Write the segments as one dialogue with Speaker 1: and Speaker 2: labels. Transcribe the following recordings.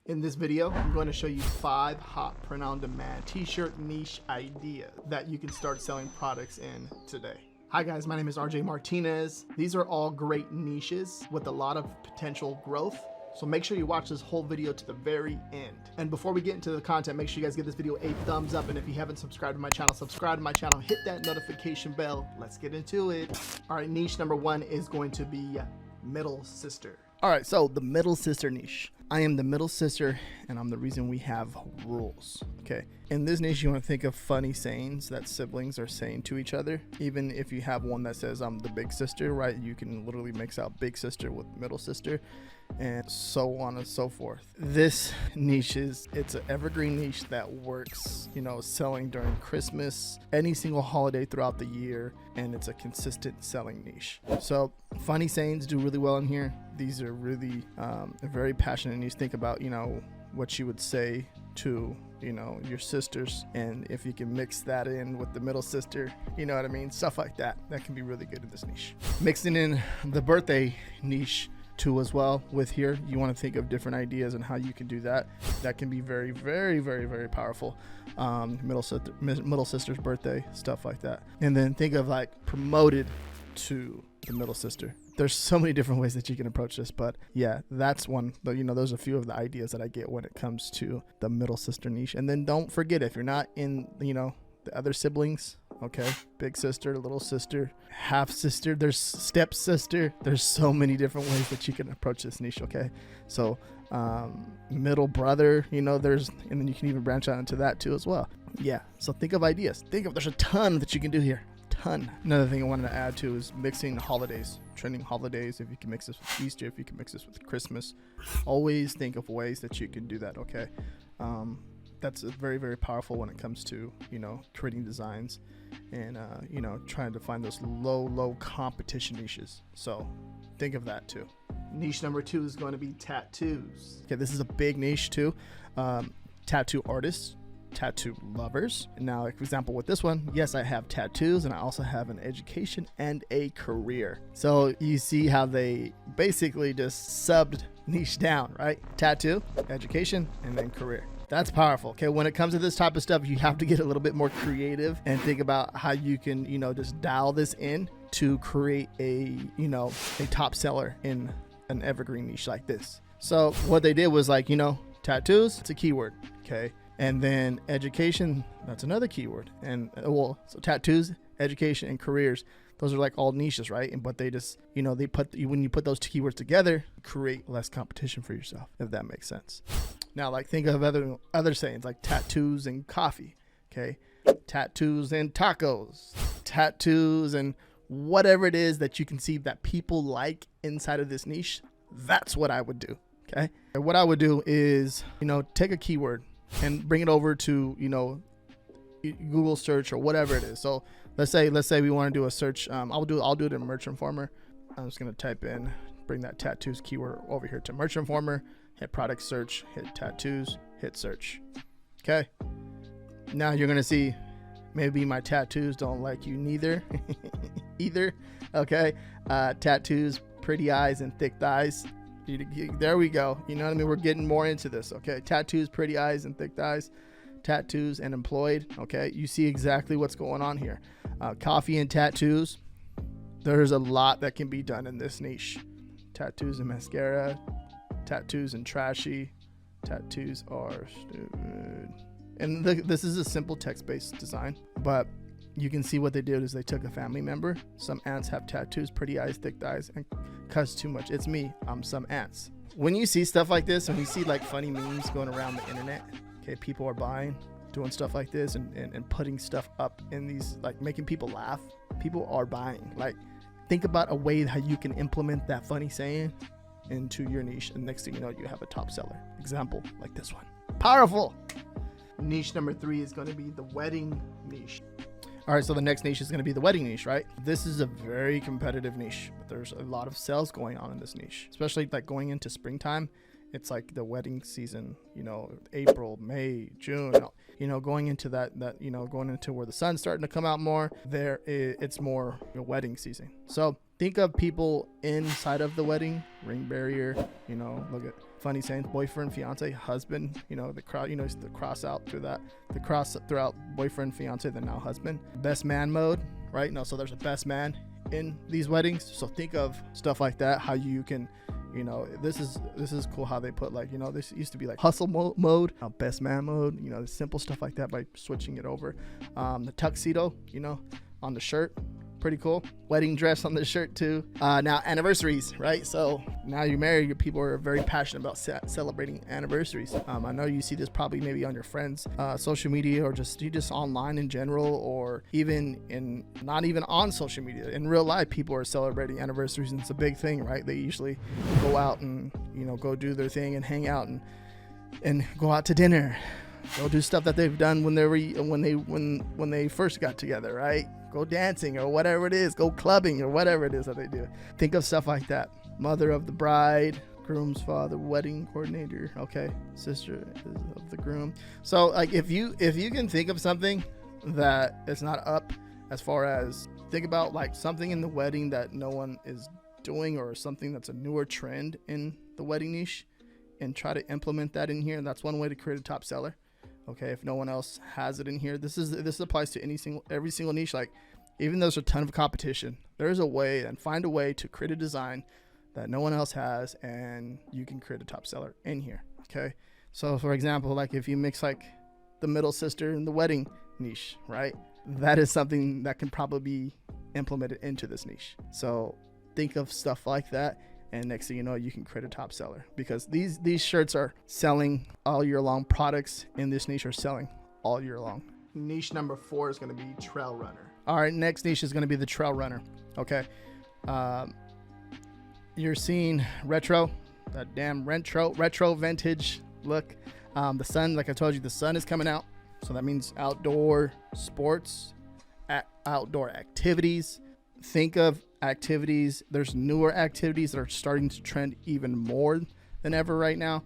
Speaker 1: In this video, I'm going to show you 5 hot print-on-demand t-shirt niche ideas that you can start selling products in today. Hi guys, my name is RJ Martinez. These are all great niches with a lot of potential growth. So make sure you watch this whole video to the very end. And before we get into the content, make sure you guys give this video a thumbs up. And if you haven't subscribed to my channel, subscribe to my channel, hit that notification bell. Let's get into it. All right, niche number 1 is going to be middle sister. All right, so the middle sister niche. I am the middle sister, and I'm the reason we have rules. Okay, in this niche, you want to think of funny sayings that siblings are saying to each other. Even if you have one that says I'm the big sister, right? You can literally mix out big sister with middle sister, and so on and so forth. This niche it's an evergreen niche that works, selling during Christmas, any single holiday throughout the year, and it's a consistent selling niche. So funny sayings do really well in here. These are really very passionate niche. Think about, what you would say to, your sisters, and if you can mix that in with the middle sister, you know what I mean? Stuff like that. That can be really good in this niche. Mixing in the birthday niche too as well with here, you want to think of different ideas and how you can do that. That can be very, very, very, very powerful. Middle sister's birthday, stuff like that. And then think of like promoted to the middle sister. There's so many different ways that you can approach this, but yeah, that's one. Those are a few of the ideas that I get when it comes to the middle sister niche. And then don't forget, if you're not in, the other siblings, okay, big sister, little sister, half sister, there's step sister. There's so many different ways that you can approach this niche. Okay, so middle brother, and then you can even branch out into that too as well. Yeah, so think of ideas. There's a ton that you can do here. Another thing I wanted to add to is mixing holidays, trending holidays. If you can mix this with Easter, if you can mix this with Christmas, always think of ways that you can do that. Okay, that's very, very powerful when it comes to creating designs and trying to find those low competition niches. So think of that too. Niche number 2 is going to be tattoos. Okay, this is a big niche too. Tattoo artists, tattoo lovers. Now, for example, with this one, yes, I have tattoos, and I also have an education and a career. So you see how they basically just subbed niche down, right? Tattoo, education, and then career. That's powerful. Okay, when it comes to this type of stuff, you have to get a little bit more creative and think about how you can, just dial this in to create a top seller in an evergreen niche like this. So what they did was like, tattoos, it's a keyword. Okay. And then education, that's another keyword. And so tattoos, education, and careers, those are like all niches, right? But they just, when you put those two keywords together, create less competition for yourself, if that makes sense. Now, like think of other sayings like tattoos and coffee, okay? Tattoos and tacos, tattoos and whatever it is that you can see that people like inside of this niche. That's what I would do, okay? And what I would do is, take a keyword and bring it over to Google search or whatever it is. So let's say we want to do a search. I'll do it in Merch Informer. I'm just gonna type in, bring that tattoos keyword over here to Merch Informer, hit product search, hit tattoos, hit search. Okay, now you're gonna see maybe my tattoos don't like you neither either. Okay, tattoos, pretty eyes and thick thighs. There we go. You know what I mean? We're getting more into this. Okay. Tattoos, pretty eyes, and thick thighs. Tattoos and employed. Okay. You see exactly what's going on here. Coffee and tattoos. There's a lot that can be done in this niche. Tattoos and mascara. Tattoos and trashy. Tattoos are stupid. And this is a simple text-based design, but you can see what they did is they took a family member. Some ants have tattoos, pretty eyes, thick thighs, and cuss too much. It's me. I'm some ants. When you see stuff like this, and we see like funny memes going around the internet, okay, people are buying, doing stuff like this and putting stuff up in these, like making people laugh. People are buying. Like, think about a way how you can implement that funny saying into your niche, and next thing you know, you have a top seller. Example like this one. Powerful. Niche number 3 is going to be the wedding niche. All right, so the next niche is going to be the wedding niche, right? This is a very competitive niche, but there's a lot of sales going on in this niche, especially like going into springtime. It's like the wedding season, April, May, June, going into that, going into where the sun's starting to come out more there. It's more wedding season. So think of people inside of the wedding, ring barrier, look at funny sayings, boyfriend, fiance, husband, the cross, the cross out through that, the cross throughout boyfriend, fiance, then now husband. Best man mode, right? No, so there's a best man in these weddings. So think of stuff like that, how you can, this is cool how they put this used to be like hustle mode, best man mode, the simple stuff like that by switching it over. The tuxedo, on the shirt, pretty cool. Wedding dress on the shirt too. Now anniversaries, right? So now you're married, people are very passionate about celebrating anniversaries. I know you see this probably maybe on your friends' social media, or just online in general, or even not even on social media. In real life, people are celebrating anniversaries, and it's a big thing, right? They usually go out and go do their thing and hang out and go out to dinner. Go do stuff that they've done when they first got together, right? Go dancing or whatever it is, go clubbing or whatever it is that they do. Think of stuff like that. Mother of the bride, groom's father, wedding coordinator, okay, sister of the groom. So like if you can think of something that is not up, as far as think about like something in the wedding that no one is doing, or something that's a newer trend in the wedding niche, and try to implement that in here. And that's one way to create a top seller. Okay, if no one else has it in here, this applies to every single niche. Like, even though there's a ton of competition, there's a way, and find a way to create a design that no one else has, and you can create a top seller in here. Okay, so for example, like if you mix like the middle sister in the wedding niche, right? That is something that can probably be implemented into this niche. So think of stuff like that. And next thing you know, you can create a top seller, because these shirts are selling all year long. Products in this niche are selling all year long. Niche number 4 is going to be trail runner. All right, next niche is going to be the trail runner. Okay, you're seeing retro, that damn retro vintage look. The sun, like I told you, the sun is coming out, so that means outdoor sports, outdoor activities. Think of activities. There's newer activities that are starting to trend even more than ever right now.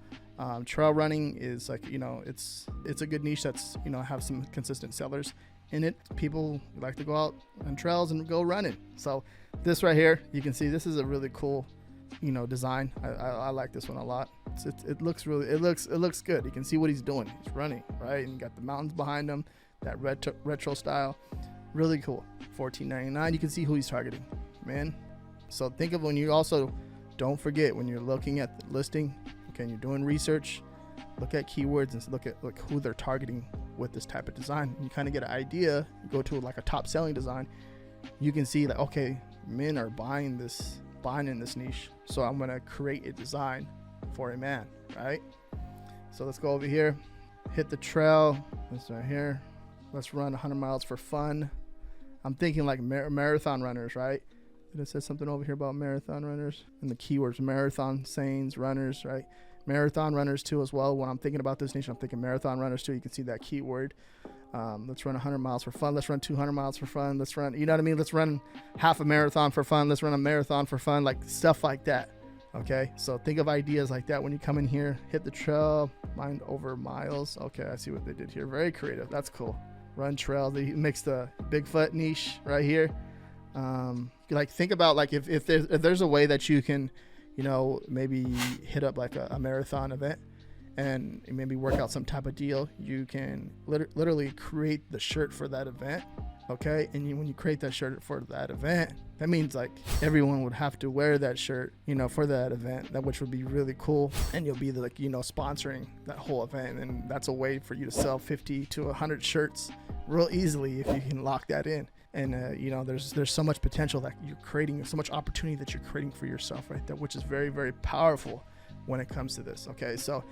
Speaker 1: Trail running is like, it's a good niche that's, have some consistent sellers in it. People like to go out on trails and go running. So this right here, you can see this is a really cool, design. I like this one a lot. It looks good. You can see what he's doing. He's running, right? And got the mountains behind him, that retro style. Really cool. $14.99. You can see who he's targeting, man. So think of, when you also, don't forget, when you're looking at the listing, okay, and you're doing research, look at keywords and look at who they're targeting with this type of design. And you kind of get an idea. You go to like a top selling design, you can see that, okay, men are buying in this niche, so I'm gonna create a design for a man, right? So let's go over here, hit the trail. This right here. Let's run 100 miles for fun. I'm thinking like marathon runners, right? Did it say something over here about marathon runners? And the keywords, marathon, sayings, runners, right? Marathon runners too as well. When I'm thinking about this niche, I'm thinking marathon runners too. You can see that keyword. Let's run 100 miles for fun. Let's run 200 miles for fun. Let's run, you know what I mean? Let's run half a marathon for fun. Let's run a marathon for fun, like stuff like that. Okay, so think of ideas like that when you come in here. Hit the trail, mind over miles. Okay, I see what they did here. Very creative. That's cool. Run trail. They mixed the Bigfoot niche right here. Like think about like if there's a way that you can, maybe hit up like a marathon event and maybe work out some type of deal. You can literally create the shirt for that event. Okay, and when you create that shirt for that event, that means like everyone would have to wear that shirt, for that event, which would be really cool. And you'll be like, sponsoring that whole event, and that's a way for you to sell 50 to 100 shirts real easily if you can lock that in. And there's so much potential that you're creating, so much opportunity that you're creating for yourself right there, which is very, very powerful when it comes to this. Okay, so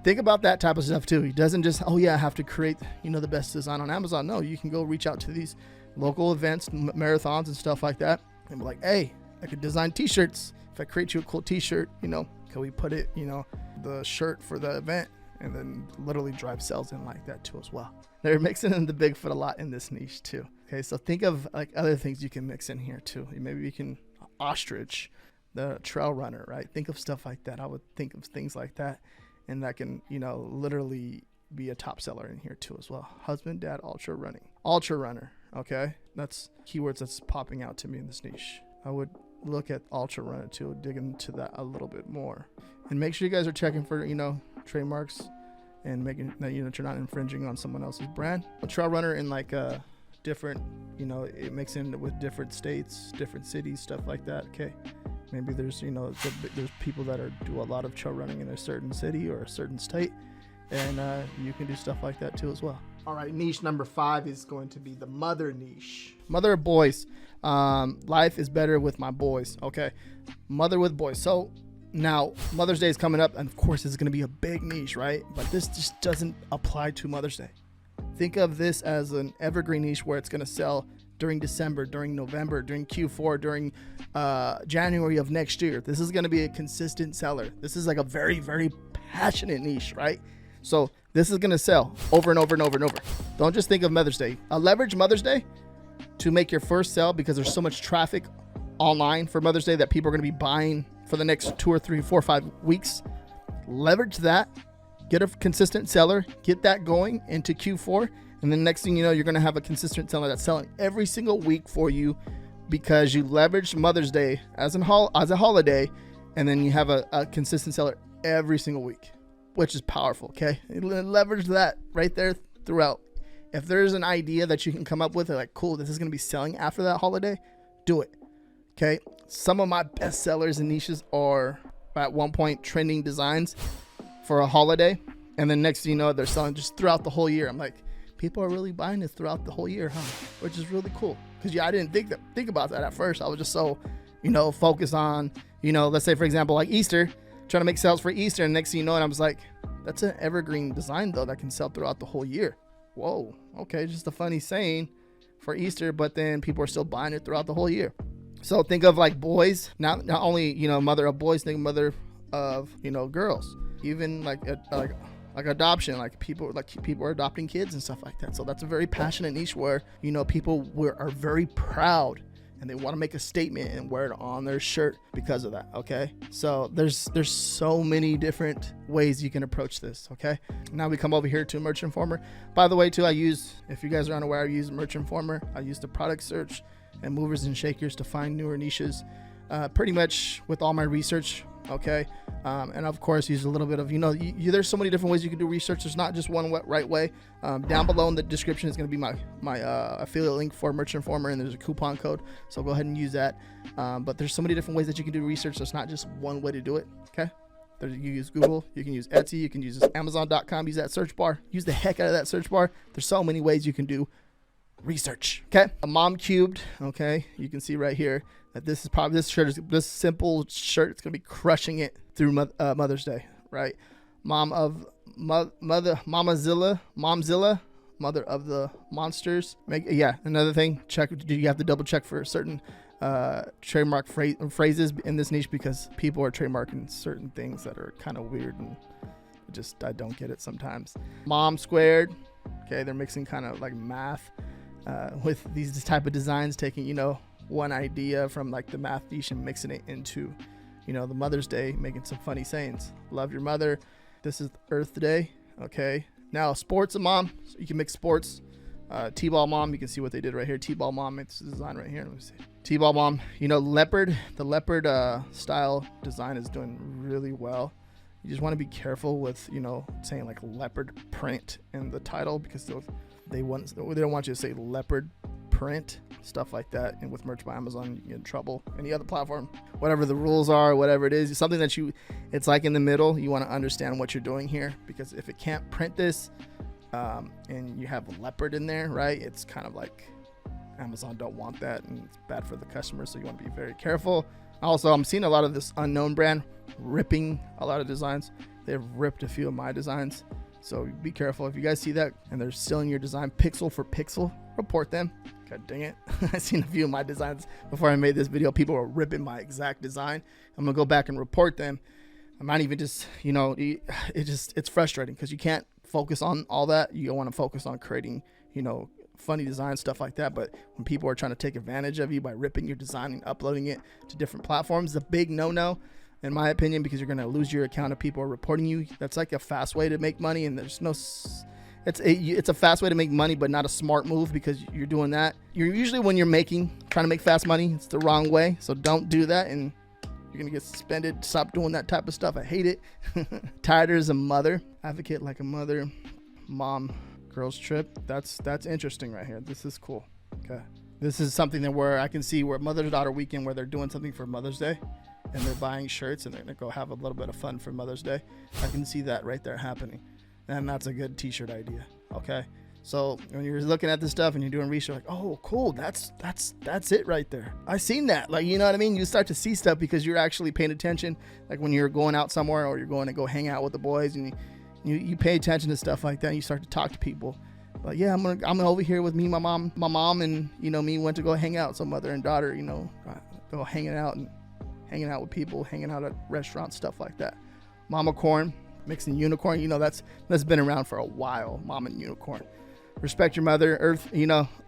Speaker 1: think about that type of stuff too. It doesn't just, I have to create, the best design on Amazon. No, you can go reach out to these local events, marathons and stuff like that, and be like, hey, I could design t-shirts. If I create you a cool t-shirt, can we put it, the shirt for the event, and then literally drive sales in like that too as well. They're mixing in the Bigfoot a lot in this niche too. Okay, so think of like other things you can mix in here too. Maybe you can ostrich, the trail runner, right? Think of stuff like that. I would think of things like that, and that can, literally be a top seller in here too as well. Husband, dad, ultra runner. Okay, that's keywords that's popping out to me in this niche. I would look at Ultra Runner too, dig into that a little bit more. And make sure you guys are checking for, trademarks and making that, you're not infringing on someone else's brand. A trail runner in like different, it makes in with different states, different cities, stuff like that. Okay. Maybe there's, there's people that do a lot of trail running in a certain city or a certain state. And you can do stuff like that too as well. All right, niche number 5 is going to be the mother niche. Mother of boys. Life is better with my boys. Okay, mother with boys. So now Mother's Day is coming up, and of course it's going to be a big niche, right? But this just doesn't apply to Mother's Day. Think of this as an evergreen niche where it's going to sell during December, during November, during Q4, during January of next year. This is going to be a consistent seller. This is like a very, very passionate niche, right? So this is going to sell over and over and over and over. Don't just think of Mother's Day. Leverage Mother's Day to make your first sell, because there's so much traffic online for Mother's Day that people are going to be buying for the next 2 or 3, 4 or 5 weeks. Leverage that. Get a consistent seller. Get that going into Q4. And then next thing you know, you're going to have a consistent seller that's selling every single week for you, because you leveraged Mother's Day as a holiday, and then you have a consistent seller every single week, which is powerful. Okay, leverage that right there throughout. If there's an idea that you can come up with, like, cool, this is going to be selling after that holiday, do it. Okay, some of my best sellers and niches are at one point trending designs for a holiday, and then next thing you know, they're selling just throughout the whole year. I'm like, people are really buying this throughout the whole year, huh? Which is really cool, because I didn't think about that at first. I was just so focused on, let's say for example like Easter, trying to make sales for Easter, and next thing you know, and I was like, that's an evergreen design though that can sell throughout the whole year. Whoa, okay, just a funny saying for Easter, but then people are still buying it throughout the whole year. So think of like boys, not only mother of boys, think mother of girls, even like adoption, like people are adopting kids and stuff like that. So that's a very passionate niche where people are very proud and they want to make a statement and wear it on their shirt because of that. Okay, so there's so many different ways you can approach this. Okay, now we come over here to Merch Informer. By the way too, if you guys are unaware, I use Merch Informer. I use the product search and movers and shakers to find newer niches, pretty much with all my research. Okay, and of course use a little bit of there's so many different ways you can do research. There's not just one right way. Down below in the description is going to be my affiliate link for Merch Informer, and there's a coupon code, so go ahead and use that. But there's so many different ways that you can do research. There's not just one way to do it. Okay, you use Google, you can use Etsy, you can use Amazon.com, use that search bar, use the heck out of that search bar. There's so many ways you can do research. Okay, a mom cubed. Okay, you can see right here that this simple shirt, it's gonna be crushing it through Mother's Day, right? Momzilla, mother of the monsters. Another thing, you have to double check for certain trademark phrases in this niche, because people are trademarking certain things that are kind of weird, and I don't get it sometimes. Mom squared. Okay, they're mixing kind of like math with these type of designs, taking one idea from like the math niche and mixing it into the Mother's Day, making some funny sayings. Love your mother. This is Earth Day. Okay, now sports mom, so you can mix sports. T-ball mom, you can see what they did right here. T-ball mom, it's the design right here. Let me see. T-ball mom, leopard, the leopard style design is doing really well. You just want to be careful with saying like leopard print in the title, because they don't want you to say leopard print, stuff like that. And with Merch by Amazon, you get in trouble. Any other platform, whatever the rules are, whatever it is, something that it's like in the middle. You want to understand what you're doing here, because if it can't print this and you have a leopard in there, right, it's kind of like Amazon don't want that, and it's bad for the customer. So you want to be very careful. Also, I'm seeing a lot of this unknown brand ripping a lot of designs. They've ripped a few of my designs, so be careful. If you guys see that and they're stealing your design pixel for pixel, report them. God dang it. I seen a few of my designs before I made this video. People were ripping my exact design. I'm gonna go back and report them. I'm not even just it's frustrating, because you can't focus on all that. You want to focus on creating funny design, stuff like that. But when people are trying to take advantage of you by ripping your design and uploading it to different platforms, it's a big no in my opinion, because you're going to lose your account if people are reporting you. That's like a fast way to make money, and It's a fast way to make money, but not a smart move, because you're doing that. You're usually, when you're trying to make fast money, it's the wrong way. So don't do that, and you're gonna get suspended. Stop doing that type of stuff. I hate it. Tired as a mother. Advocate like a mother. Mom, girls trip. That's interesting right here. This is cool. Okay. This is something that where I can see where mother-daughter weekend, where they're doing something for Mother's Day, and they're buying shirts, and they're gonna go have a little bit of fun for Mother's Day. I can see that right there happening, and that's a good t-shirt idea. Okay, so when you're looking at this stuff and you're doing research, like, oh cool, that's it right there. I seen that, like, you know what I mean? You start to see stuff because you're actually paying attention. Like when you're going out somewhere, or you're going to go hang out with the boys, and you pay attention to stuff like that, and you start to talk to people. But yeah, I'm over here with my mom, and me went to go hang out. So mother and daughter, go hanging out with people, hanging out at restaurants, stuff like that. Mama corn, mixing unicorn, that's been around for a while. Mom and unicorn. Respect your mother, Earth,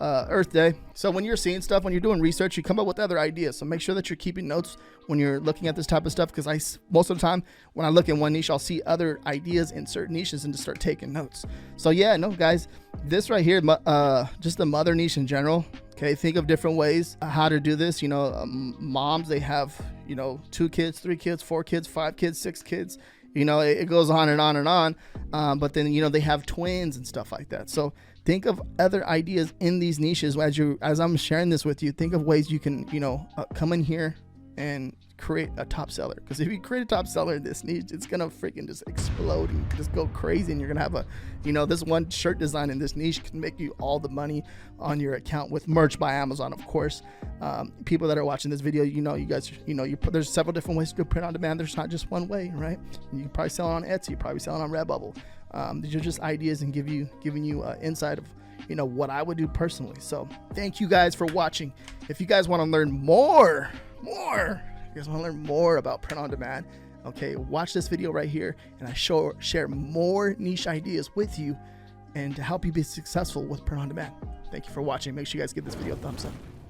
Speaker 1: Earth Day. So when you're seeing stuff, when you're doing research, you come up with other ideas. So make sure that you're keeping notes when you're looking at this type of stuff, because most of the time when I look in one niche, I'll see other ideas in certain niches and just start taking notes. So yeah, no guys, this right here, just the mother niche in general. Okay, think of different ways how to do this. Moms, they have 2 kids, 3 kids, 4 kids, 5 kids, 6 kids. It goes on and on and on. But then they have twins and stuff like that. So think of other ideas in these niches as I'm sharing this with you. Think of ways you can come in here and create a top seller, because if you create a top seller in this niche, it's gonna freaking just explode and just go crazy, and you're gonna have this one shirt design in this niche can make you all the money on your account, with merch by Amazon, of course. People that are watching this video, you guys, there's several different ways to do print on demand. There's not just one way, right? You can probably sell it on Etsy, you probably sell it on Redbubble. These are just ideas and giving you insight of what I would do personally. So thank you guys for watching. If you guys want to learn more, you guys want to learn more about print on demand, okay, watch this video right here, and I share more niche ideas with you and to help you be successful with print on demand. Thank you for watching. Make sure you guys give this video a thumbs up.